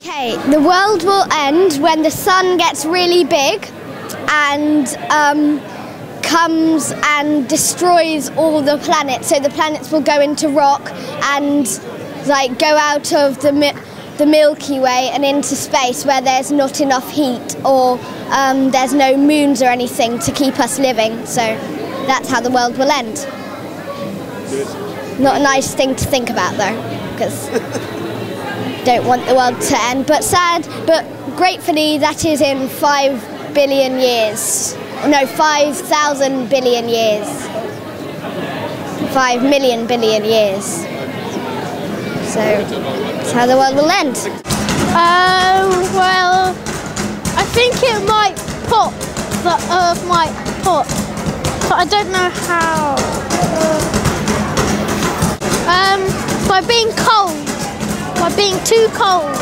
Okay, the world will end when the sun gets really big and comes and destroys all the planets. So the planets will go into rock and go out of the Milky Way and into space where there's not enough heat or there's no moons or anything to keep us living. So that's how the world will end. Not a nice thing to think about though, because don't want the world to end, but sad, but gratefully that is in 5 billion years. No, 5,000 billion years. 5 million billion years. So that's how the world will end. Well, I think it might pop, the Earth might pop, but I don't know how. By being cold. By being too cold.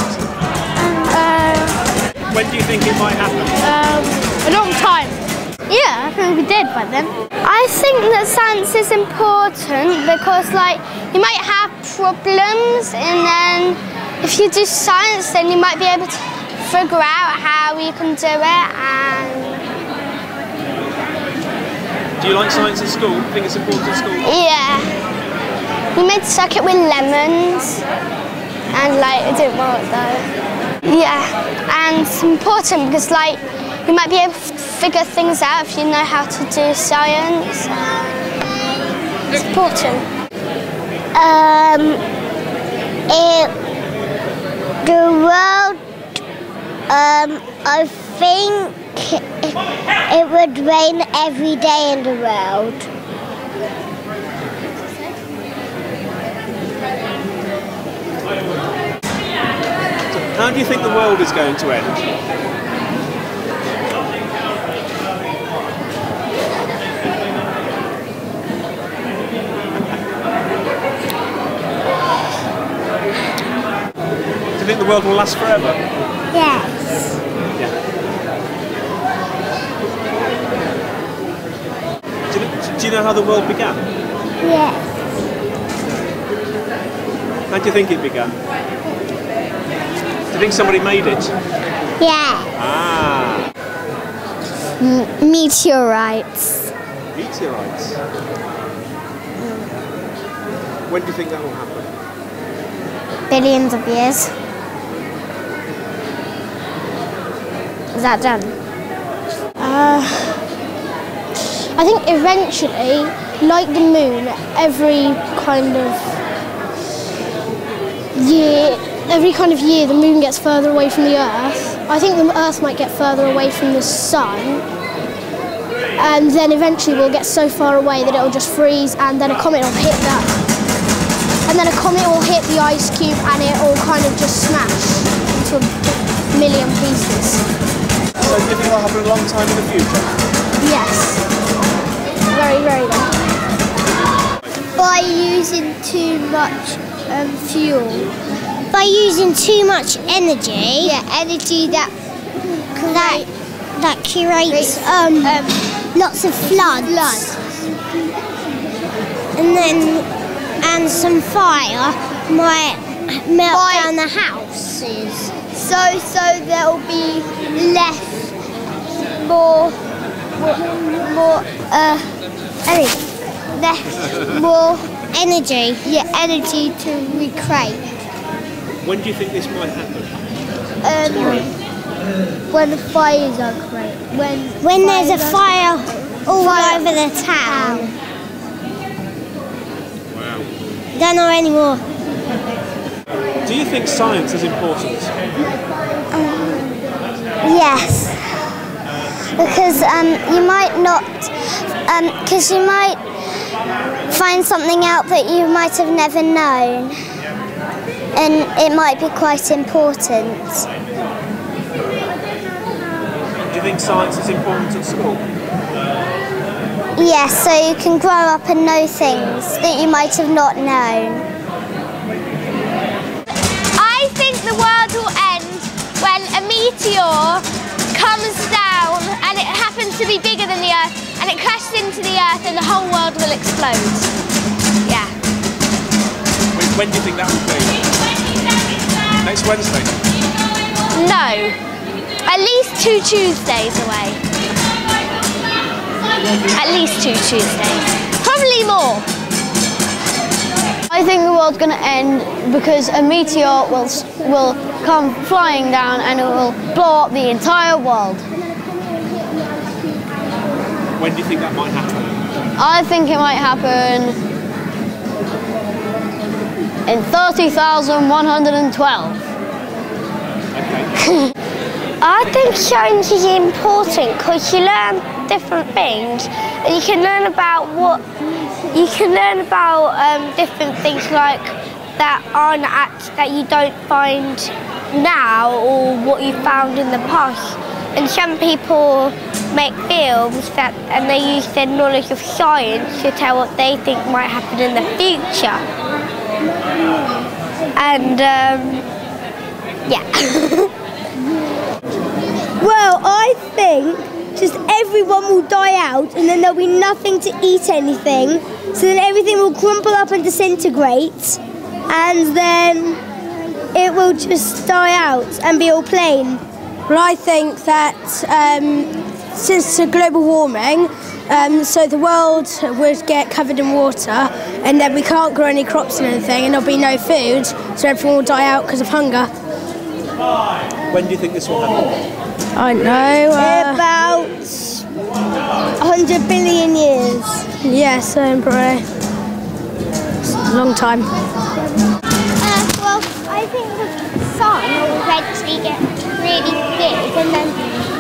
When do you think it might happen? A long time. Yeah, I think we'll be dead by then. I think that science is important because you might have problems, and then if you do science then you might be able to figure out how you can do it. And do you like science at school? Think it's important at school? Yeah. We made circuit with lemons. And it didn't work though. Yeah, and it's important because you might be able to figure things out if you know how to do science. It's important. The world, I think it would rain every day in the world. How do you think the world is going to end? Do you think the world will last forever? Yes. Yeah. Do you know how the world began? Yes. How do you think it began? Do you think somebody made it? Yeah. Ah. Meteorites. Meteorites? When do you think that will happen? Billions of years. Is that done? I think eventually, like the moon, every kind of year the moon gets further away from the Earth. I think the Earth might get further away from the sun, and then eventually we'll get so far away that it'll just freeze, and then a comet will hit that. And then a comet will hit the ice cube and it will kind of just smash into a million pieces. So do you think that'll happen a long time in the future? Yes. Very, very long. By using too much fuel. By using too much energy. Yeah, energy that creates lots of floods. And some fire might melt down the houses. So there will be less, more energy. Yeah, energy to recreate. When do you think this might happen? Tomorrow? When the fires are created. When there's a fire all over the town. Wow. Don't know anymore. Do you think science is important? Yes. Because you might not, because you might find something out that you might have never known, and it might be quite important. Do you think science is important at school? Yes, so you can grow up and know things that you might have not known. I think the world will end when a meteor comes down and it happens to be bigger than the Earth and it crashes into the Earth and the whole world will explode. Yeah. When do you think that will be? Next Wednesday? No, at least 2 Tuesdays away. At least 2 Tuesdays. Probably more. I think the world's going to end because a meteor will come flying down and it will blow up the entire world. When do you think that might happen? I think it might happen in 30,112. Okay. I think science is important because you learn different things, and you can learn about different things like that that you don't find now or what you found in the past. And some people make films and they use their knowledge of science to tell what they think might happen in the future. And yeah. Well, I think just everyone will die out and then there'll be nothing to eat anything. So then everything will crumple up and disintegrate and then it will just die out and be all plain. Well, I think that since the global warming, so the world would get covered in water and then we can't grow any crops and anything and there'll be no food, so everyone will die out because of hunger. When do you think this will happen? I don't know. About 100 billion years. Yes, probably. A long time. Well, I think the sun will eventually get really big and then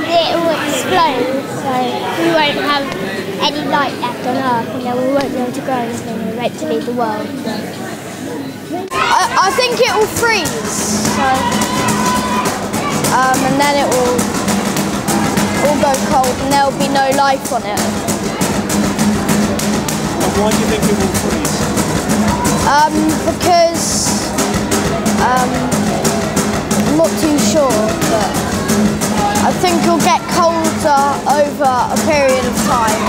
it will explode, so we won't have any light left on Earth and then we won't be able to grow anything and eventually the world. So. I think it will freeze. So, and then it will all go cold and there will be no life on it. Why do you think it will freeze? Because I'm not too sure, but I think it'll get colder over a period of time.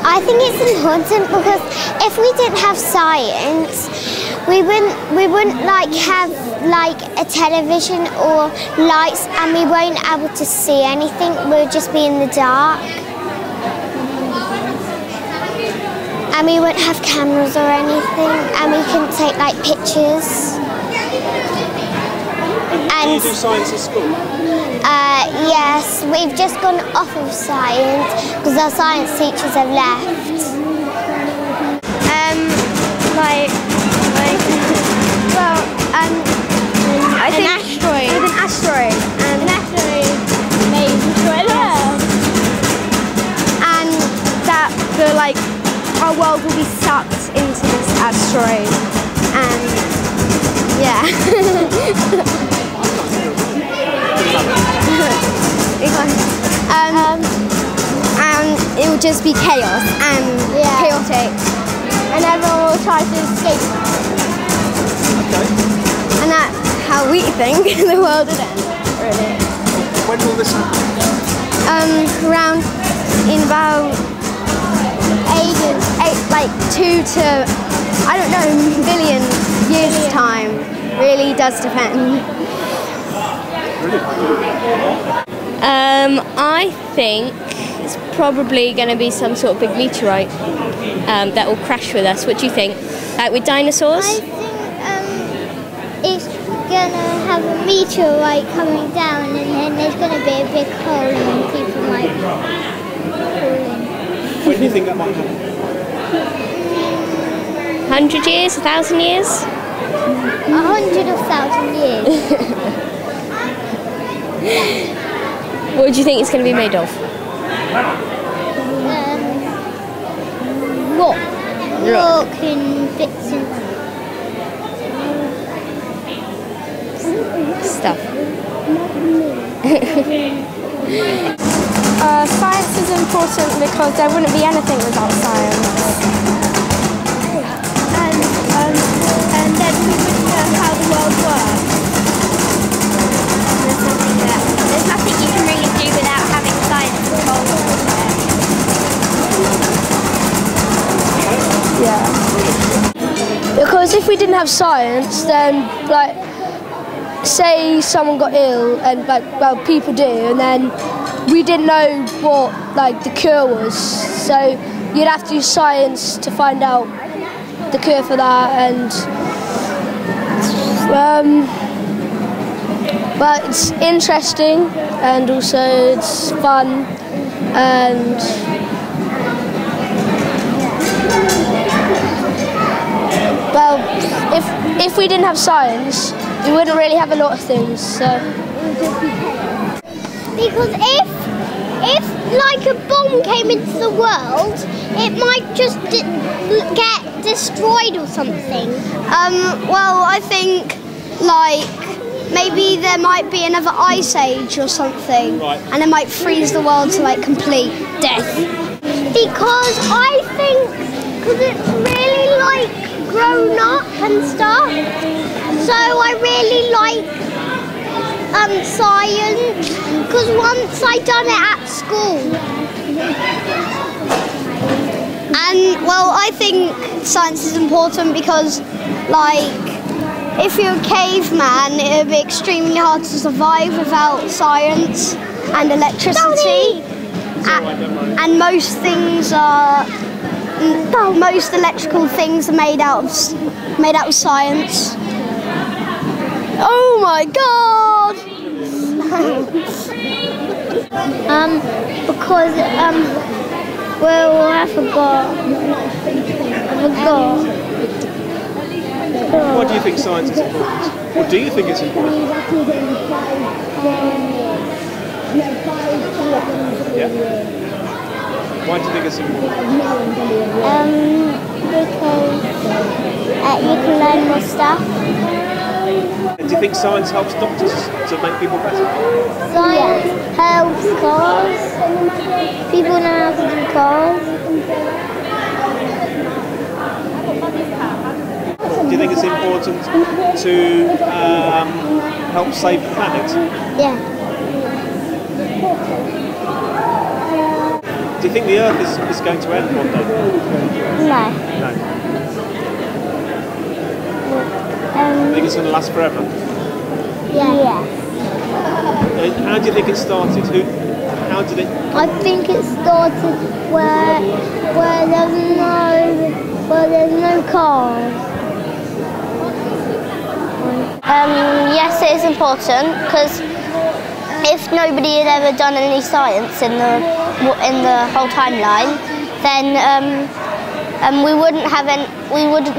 I think it's important because if we didn't have science, we wouldn't have a television or lights and we won't be able to see anything. We'll just be in the dark. And we won't have cameras or anything and we couldn't take pictures. Do you do science at school? Yes, we've just gone off of science because our science teachers have left. I think an asteroid. With an asteroid. An asteroid may destroy the Earth. And that our world will be sucked into this asteroid. And yeah. And it will just be chaos and chaotic. And everyone will try to escape. Okay. And that's how we think the world would end, really. When will this happen? Around in about ages, 2 to, I don't know, billion years' time. Really does depend. I think it's probably going to be some sort of big meteorite that will crash with us. What do you think? Like with dinosaurs? I think it's going to have a meteorite coming down and then there's going to be a big hole and people might fall in. When do you think that might happen? 100 years? 1,000 years? 100,000 years. What do you think it's going to be made of? Rock and bits and Stuff. Science is important because there wouldn't be anything without science. And then we wouldn't know how the world works. there's nothing you can really do without having science involved. Yeah. Because if we didn't have science, then say someone got ill, and well, people do, and then we didn't know what the cure was, so you'd have to use science to find out the cure for that, and but it's interesting and also it's fun, and well, if we didn't have science, we wouldn't really have a lot of things. So. Because if like a bomb came into the world, it might just get destroyed or something. Well, I think maybe there might be another ice age or something, and it might freeze the world to complete death. Because I think, because it's really grown up and stuff, so I really like science, because once I done it at school. And well, I think science is important because if you're a caveman, it would be extremely hard to survive without science and electricity. And most electrical things are made out of science. Oh my God! Because well, I forgot. Why do you think science is important? Or do you think it's important? Yeah. Why do you think it's important? Because you can learn more stuff. And do you think science helps doctors to make people better? Science helps cars. People know how to do cars. Do you think it's important to help save the planet? Yeah. Do you think the Earth is going to end one day? No. No. Do you think it's going to last forever? Yeah. How do you think it started? How did it? I think it started where there's no cars. Yes, it is important, because if nobody had ever done any science in the whole timeline, then we wouldn't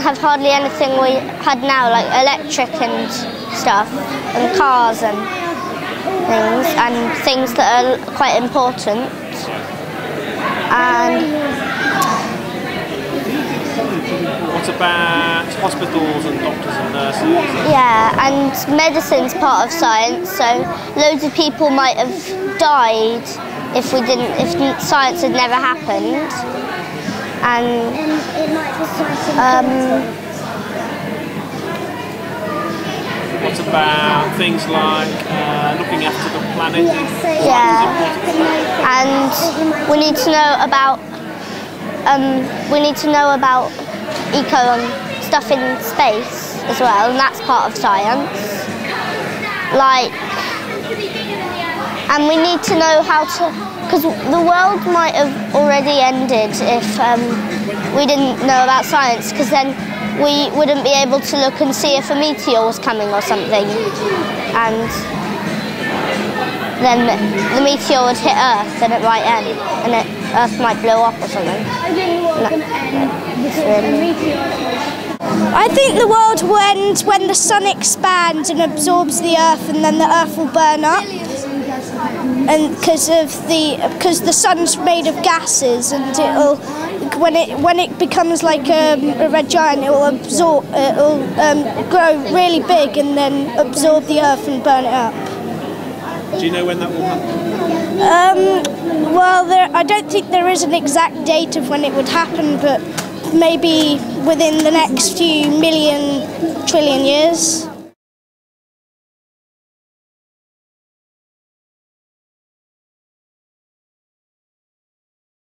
have hardly anything we had now, like electric and stuff, and cars and things that are quite important. And what about hospitals and doctors and nurses? yeah, and medicine's part of science, so loads of people might have died if science had never happened. And what about things like looking after the planet? yeah, and we need to know about eco and stuff in space as well, and that's part of science. And we need to know how to, because the world might have already ended if we didn't know about science, because then we wouldn't be able to look and see if a meteor was coming or something, and then the meteor would hit Earth and it might end, and Earth might blow up or something. I think the world will end when the sun expands and absorbs the Earth, and then the Earth will burn up. And because the sun's made of gases, and when it becomes like a red giant, it will grow really big and then absorb the Earth and burn it up. Do you know when that will happen? Well, I don't think there is an exact date of when it would happen, but maybe within the next few million trillion years.